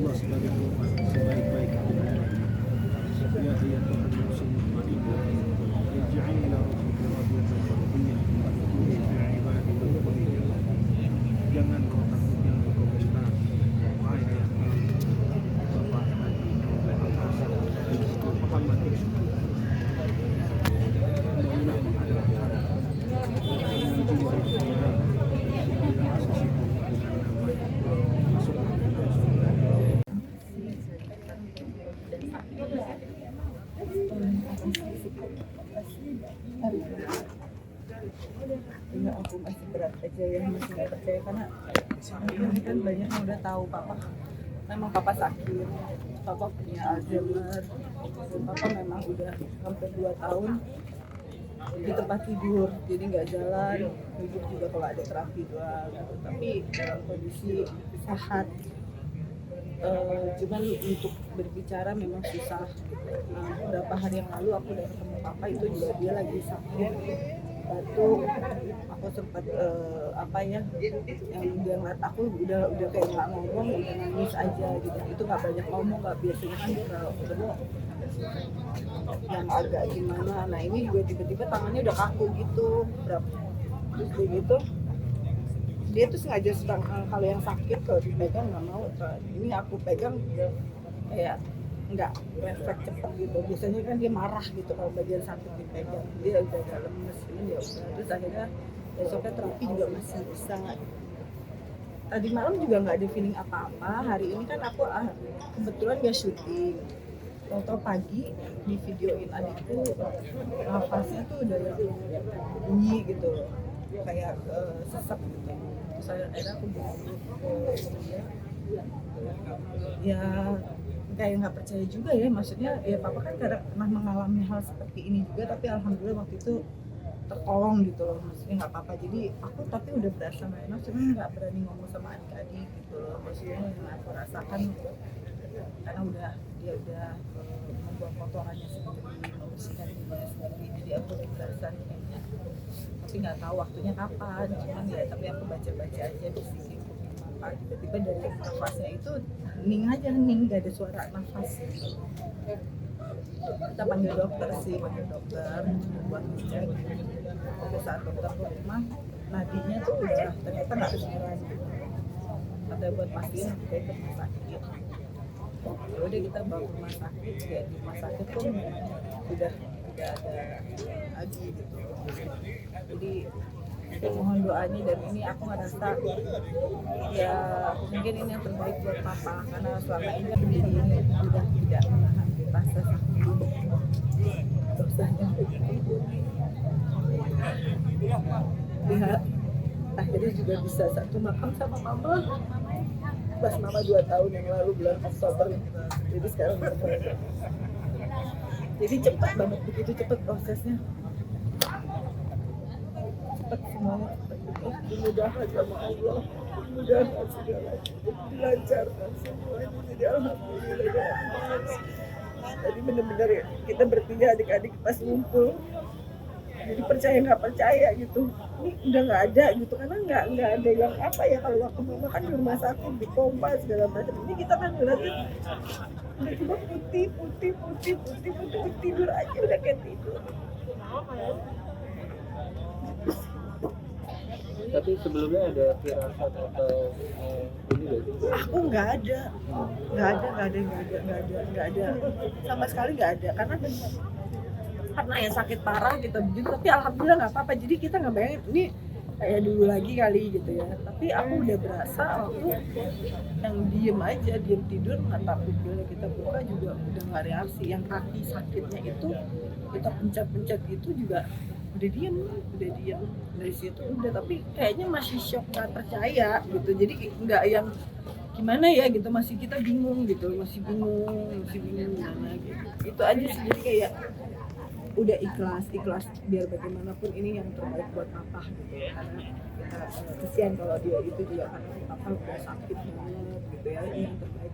Allah sebagai Tuhan sebaik-baik Tuhan. Ya Tuhan yang sungguh maha, ij'al ila rabbika radiyatan mardiyah fi ibadika al-mu'minin. Jangan kau takut, jangan kau besar. Wahai Bapak Haji Muhammad Rizky, Allah menghadap ya aku masih berat aja ya, masih nggak percaya karena ini kan banyak yang udah tahu papa memang papa sakit, papa punya Alzheimer, dan papa memang udah hampir 2 tahun di tempat tidur, jadi nggak jalan, duduk juga kalau ada terapi doang gitu. Tapi dalam kondisi sehat. Cuman untuk berbicara memang susah gitu. Nah, beberapa hari yang lalu aku udah ketemu papa, itu juga dia lagi sakit batuk. Aku sempat yang dia ngeliat aku udah kayak nggak ngomong, udah nangis aja gitu. Itu nggak banyak ngomong, nggak biasanya kan kalau ketemu yang agak gimana. Nah ini juga tiba-tiba tangannya udah kaku gitu, terus kayak gitu dia tuh sengaja sedang kalau yang sakit kalau dipegang nggak mau. Ini aku pegang kayak nggak refleks cepet gitu. Biasanya kan dia marah gitu kalau bagian sakit dipegang, dia udah agak lemes ini ya udah. Terus akhirnya besoknya terapi juga masih bisa. Tadi malam juga nggak ada feeling apa-apa. Hari ini kan aku kebetulan dia syuting. Tahu-tahu pagi di videoin adikku, nafasnya tuh udah yang bunyi gitu, kayak sesak gitu. Terus akhirnya aku bilang ya kayak nggak percaya juga ya, maksudnya ya papa kan pernah mengalami hal seperti ini juga, tapi alhamdulillah waktu itu tertolong gitu loh, maksudnya nggak apa-apa. Jadi aku tapi udah berasa nggak enak, cuma nggak berani ngomong sama adik-adik gitu loh, maksudnya yang aku rasakan karena dia udah membuang kotorannya sendiri, membersihkan dirinya sendiri, jadi aku udah berasa kayaknya, tapi nggak tahu waktunya kapan. Cuman ya tapi aku baca-baca aja di sini apa tiba-tiba dari nafasnya itu hening, nggak ada suara nafas. Kita panggil dokter buat cek. Pada saat dokter ke rumah, nadinya tuh udah ternyata nggak kedengeran. Katanya buat pastiin kita ke rumah sakit. Ya udah kita bawa ke rumah sakit, ya di rumah sakit pun udah ada lagi gitu. Jadi mohon doanya, dan ini aku ngerasa ya mungkin ini yang terbaik buat papa, karena selama ini diri ini udah tidak menahan rasa sakit dosanya. Ya akhirnya juga bisa satu makam sama mama pas mama 2 tahun yang lalu bulan Oktober. Jadi sekarang jadi cepat banget, begitu cepat prosesnya, cepat semuanya cepat. Mudah-mudahan sama Allah, mudah-mudahan segala dilancarkan semuanya. Jadi alhamdulillah. Tadi benar-benar ya, kita bertiga adik-adik pas ngumpul, jadi percaya nggak percaya gitu, ini udah nggak ada gitu, karena nggak ada yang apa ya, kalau waktu mama kan di rumah sakit di pompa segala macam, ini kita kan ngeliatnya udah cuma putih, tidur aja udah kayak tidur. Tapi sebelumnya ada firasat atau ini nggak sih? Aku nggak ada sama sekali, nggak ada, karena yang sakit parah gitu begitu, tapi alhamdulillah nggak apa-apa. Jadi kita nggak bayangin ini kayak dulu lagi kali gitu ya, tapi aku udah berasa waktu yang diem tidur, mata pupilnya kita buka juga udah nggak reaksi. Yang kaki sakitnya itu kita pencet itu juga udah diem dari situ udah, tapi kayaknya masih shock, nggak percaya gitu. Jadi nggak yang gimana ya gitu, masih kita bingung masih bingung gimana gitu. Itu aja sih, jadi kayak udah ikhlas biar bagaimanapun ini yang terbaik buat papa gitu, karena kita kesian kalau dia itu juga, karena papa udah sakit banget gitu ya, ini yang terbaik.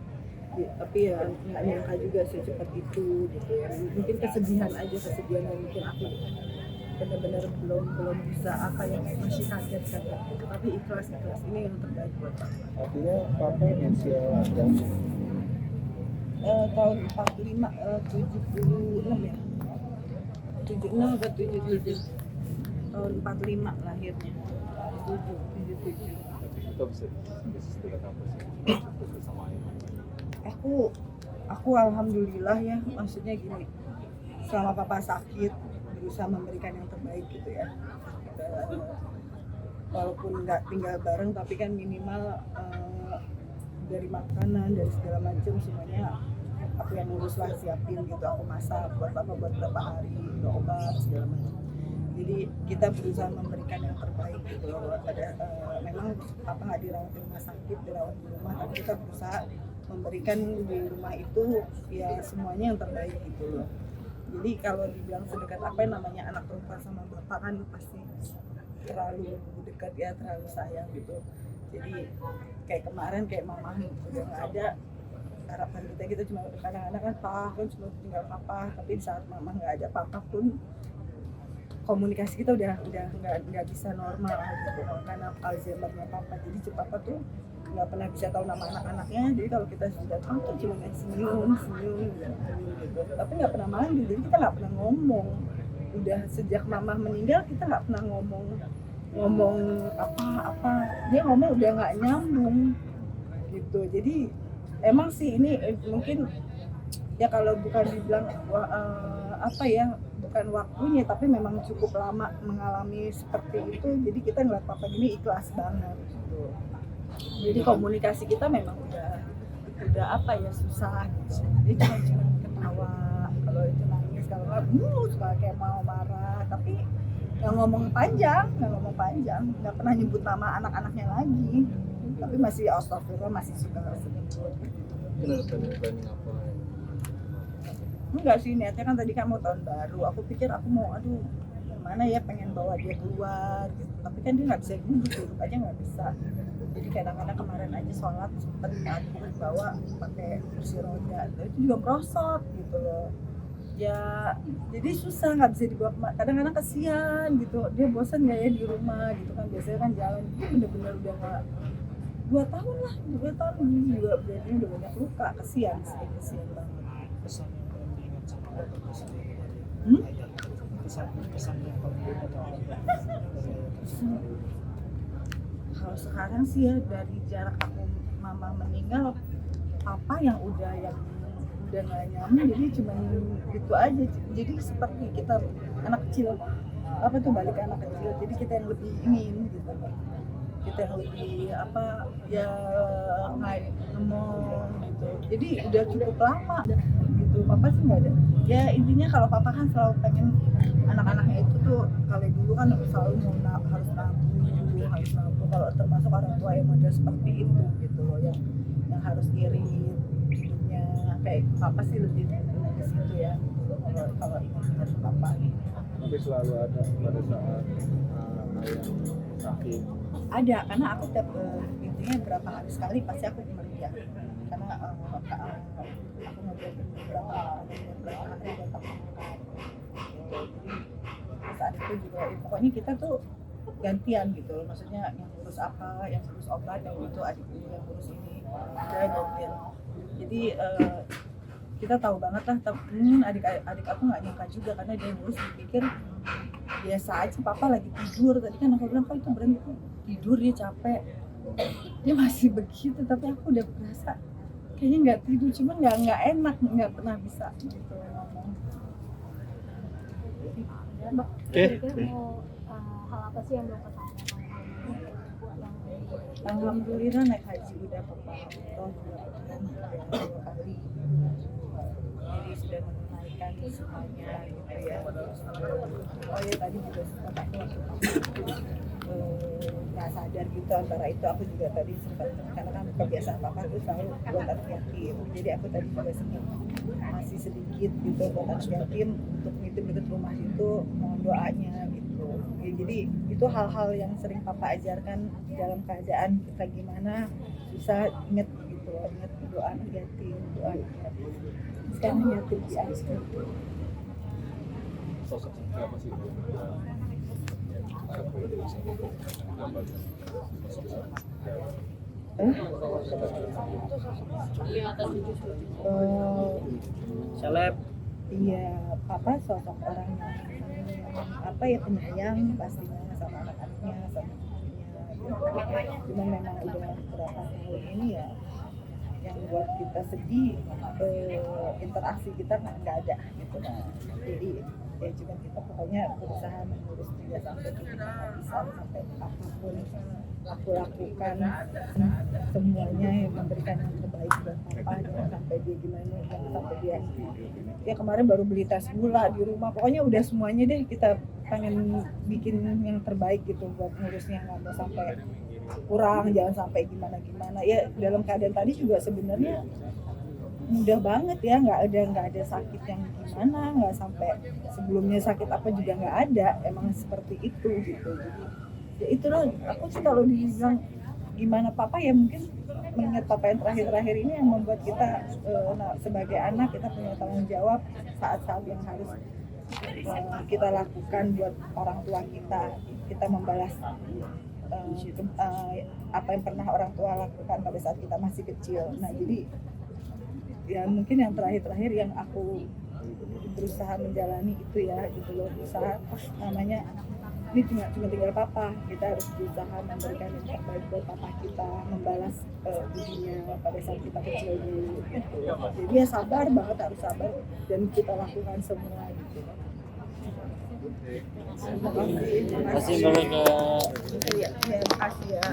Tapi ya nggak nyangka juga secepat itu gitu ya, mungkin kesedihan yang mungkin aku benar-benar belum bisa masih kaget kan, tapi ikhlas ini yang terbaik buat papa. Artinya papa usia yang tahun 45, 76 ya. 76 atau 77. Tahun 45 lahirnya. 77. Tapi kita bisa dekat apa sih bersama ayah? Aku alhamdulillah ya, maksudnya gini, selama papa sakit berusaha memberikan yang terbaik gitu ya. Walaupun nggak tinggal bareng tapi kan minimal dari makanan, dari segala macam semuanya aku yang ngurus lah, siapin gitu, aku masak buat papa buat berapa hari, udah obat segala macam. Jadi kita berusaha memberikan yang terbaik gitu loh. Memang papa nggak dirawat di rumah sakit, dirawat di rumah, tapi kita berusaha memberikan di rumah itu ya semuanya yang terbaik gitu loh. Jadi kalau dibilang sedekat apa yang namanya anak perempuan sama bapak kan pasti terlalu dekat ya, terlalu sayang gitu. Jadi kayak kemarin kayak mama udah nggak ada, harapan kita cuma kadang-kadang kan papa kan cuma tinggal papa, tapi saat mama nggak ada papa pun komunikasi kita udah nggak bisa normal gitu karena Alzheimer-nya papa. Jadi papa tuh nggak pernah bisa tahu nama anak-anaknya, jadi kalau kita sudah tahu tuh cuma senyum gitu, tapi nggak pernah manggil, jadi kita nggak pernah ngomong. Udah sejak mama meninggal kita nggak pernah ngomong apa, dia ngomong udah nggak nyambung gitu. Jadi emang sih ini mungkin ya kalau bukan dibilang bukan waktunya, tapi memang cukup lama mengalami seperti itu. Jadi kita ngeliat papa gini ikhlas banget gitu. Jadi komunikasi kita memang udah susah gitu. Dia cuma ketawa, kalau itu nangis, kalau nggak suka kayak mau marah, tapi nggak ngomong panjang, nggak pernah nyebut nama anak-anaknya lagi, tapi masih astagfirullah, masih suka sebut. Planning apa? Enggak sih, niatnya kan tadi kan mau tahun baru, aku pikir aku mau gimana ya, pengen bawa dia keluar gitu, tapi kan dia nggak bisa duduk aja, nggak bisa. Jadi kadang-kadang kemarin aja sholat sempet aku bawa pakai kursi roda, itu juga merosot gitu loh ya. Jadi susah, nggak bisa dibawa, kadang-kadang kasihan gitu, dia bosan nggak ya di rumah gitu kan, biasanya kan jalan. Itu bener-bener udah nggak 2 tahun ini juga berarti udah banyak luka, kasihan banget. Kesan yang paling diingat sama bapak sendiri dari ayah, kesan yang paling diingat dari ayah tersebut. Kalau sekarang sih ya, dari jarak aku mama meninggal, papa yang udah nggak nyaman, jadi cuma gitu aja. Jadi seperti kita anak kecil, balik ke anak kecil, jadi kita yang lebih ingin gitu, kita yang lebih ngomong gitu. Jadi udah cukup lama gitu. Papa sih nggak ada ya, intinya kalau papa kan selalu pengen anak-anaknya itu tuh, kalau dulu kan selalu harus nabung, kalau termasuk orang tua yang model seperti itu gitu loh, yang harus irit hidupnya, kayak papa sih lebih ke situ ya gitu, kalau ingat papa gitu. Tapi selalu ada pada saat ayah sakit. Ada, karena aku tiap intinya berapa hari sekali pasti aku kembali ya, karena aku ngobrol beberapa hari datang makan gitu. Jadi saat itu juga pokoknya kita tuh gantian gitu loh, maksudnya yang ngurus apa, yang ngurus obat, yang itu adikku, yang ngurus ini, udah gantian. Jadi kita tahu banget lah, adik aku nggak nyangka juga, karena dia ngurus dipikir biasa aja, papa lagi tidur. Tadi kan aku bilang, kok itu berhenti tidur, dia capek, dia masih begitu, tapi aku udah berasa kayaknya nggak tidur, cuma nggak enak, nggak pernah bisa gitu ngomong. Kira-kira mau hal apa sih yang belum kesampaian? Alhamdulillah naik haji udah papa, toh juga udah 2 kali, jadi sudah menunaikan semuanya gitu ya. Oh ya, tadi juga sempat aku nggak sadar gitu, antara itu aku juga tadi sempat, karena kan kebiasaan papa tuh selalu buat anak yatim, jadi aku tadi juga sempat masih sedikit gitu buat anak yatim, untuk nitip rumah itu, mohon doanya gitu ya. Jadi itu hal-hal yang sering papa ajarkan dalam keadaan kita gimana susah, inget gitu, inget doa anak yatim, sekarang yatim biasa. Sosok seperti apa sih Seleb. Iya, papa sosok orang yang apa ya, penyayang pastinya sama anak-anaknya, sama istrinya gitu. Cuma memang udah beberapa tahun ini ya yang buat kita sedih, interaksi kita nggak ada gitu. Nah, jadi ya cuma kita pokoknya berusaha mengurus dia sampai kita bisa, sampai apapun aku lakukan semuanya yang memberikan yang terbaik buat papa, jangan sampai dia gimana, jangan sampai dia kemarin baru beli tas gula di rumah, pokoknya udah semuanya deh kita pengen bikin yang terbaik gitu buat ngurusnya, nggak mau sampai kurang, jangan sampai gimana ya. Dalam keadaan tadi juga sebenarnya mudah banget ya, nggak ada sakit yang gimana, nggak sampai sebelumnya sakit apa juga nggak ada, emang seperti itu gitu. Jadi ya itulah, aku sih kalau dibilang gimana papa ya mungkin mengingat papa yang terakhir ini yang membuat kita sebagai anak kita punya tanggung jawab saat-saat yang harus kita lakukan buat orang tua kita membalas apa yang pernah orang tua lakukan pada saat kita masih kecil. Nah jadi ya mungkin yang terakhir yang aku berusaha menjalani itu ya gitu loh, usaha namanya ini cuma tinggal papa, kita harus berusaha memberikan yang terbaik buat papa kita, membalas budinya pada saat kita kecil dulu gitu. Jadi ya sabar banget, harus sabar dan kita lakukan semua gitu. Terima kasih. Terima kasih Mbak Rika. Ya, makasih ya.